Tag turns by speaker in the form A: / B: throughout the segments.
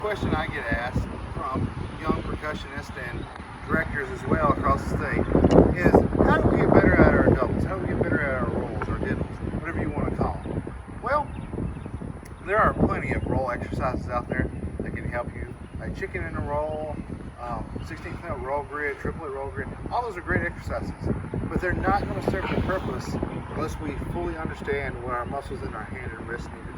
A: question I get asked from young percussionists and directors as well across the state is, how do we get better at our doubles? How do we get better at our rolls or diddles, whatever you want to call them? Well, there are plenty of roll exercises out there that can help you, like chicken in a roll, 16th note roll grid, triplet roll grid. All those are great exercises, but they're not going to serve the purpose unless we fully understand what our muscles in our hand and wrist need to do.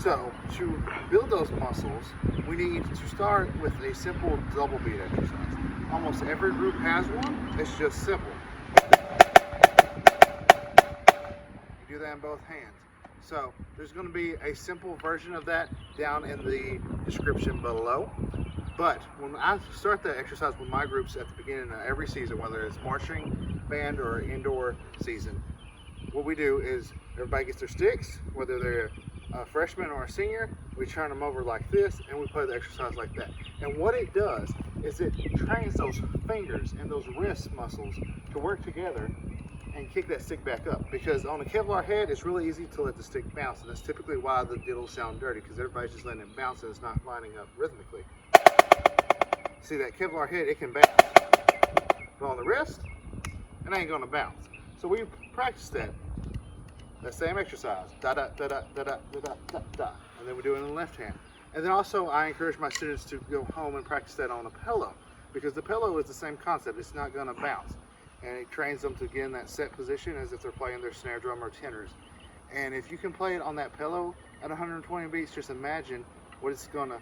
A: So to build those muscles, we need to start with a simple double beat exercise. Almost every group has one. It's just simple. You do that in both hands. So there's going to be a simple version of that down in the description below. But when I start that exercise with my groups at the beginning of every season, whether it's marching band or indoor season, what we do is everybody gets their sticks, whether they're a freshman or a senior, we turn them over like this and we play the exercise like that. And what it does is it trains those fingers and those wrist muscles to work together and kick that stick back up. Because on a Kevlar head, it's really easy to let the stick bounce, and that's typically why the diddles sound dirty, because everybody's just letting it bounce and it's not lining up rhythmically. See, that Kevlar head, it can bounce. But on the wrist, it ain't gonna bounce. So we practice that same exercise, da da da da da da da da da, and then we do it in the left hand. And then also I encourage my students to go home and practice that on a pillow, because the pillow is the same concept. It's not gonna bounce, and it trains them to get in that set position as if they're playing their snare drum or tenors. And if you can play it on that pillow at 120 beats, just imagine what it's gonna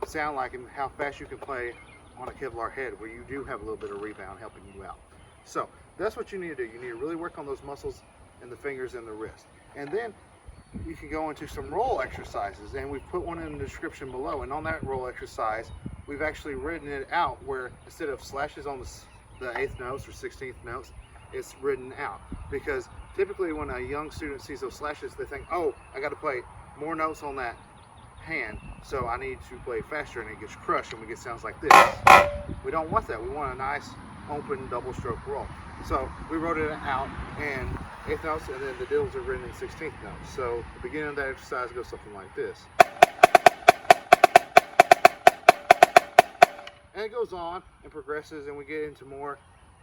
A: sound like and how fast you can play on a Kevlar head, where you do have a little bit of rebound helping you out. So that's what you need to do. You need to really work on those muscles in the fingers and the wrist. And then you can go into some roll exercises, and we've put one in the description below. And on that roll exercise, we've actually written it out where instead of slashes on the 8th notes or 16th notes, it's written out. Because typically when a young student sees those slashes, they think, oh, I got to play more notes on that hand, so I need to play faster, and it gets crushed and we get sounds like this. We don't want that. We want a nice open double stroke roll. So we wrote it out in 8th notes, and then the diddles are written in 16th notes. So the beginning of that exercise goes something like this. And it goes on and progresses, and we get into more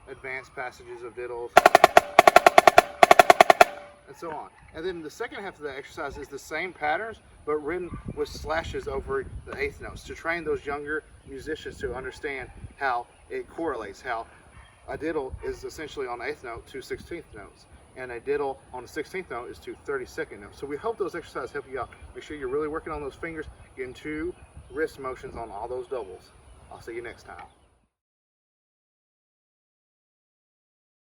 A: advanced passages of diddles and so on. And then the second half of the exercise is the same patterns, but written with slashes over the 8th notes to train those younger musicians to understand how it correlates, how a diddle is essentially on 8th note to 16th notes, and a diddle on the 16th note is to 32nd note. So we hope those exercises help you out. Make sure you're really working on those fingers, getting 2 wrist motions on all those doubles. I'll see you next time.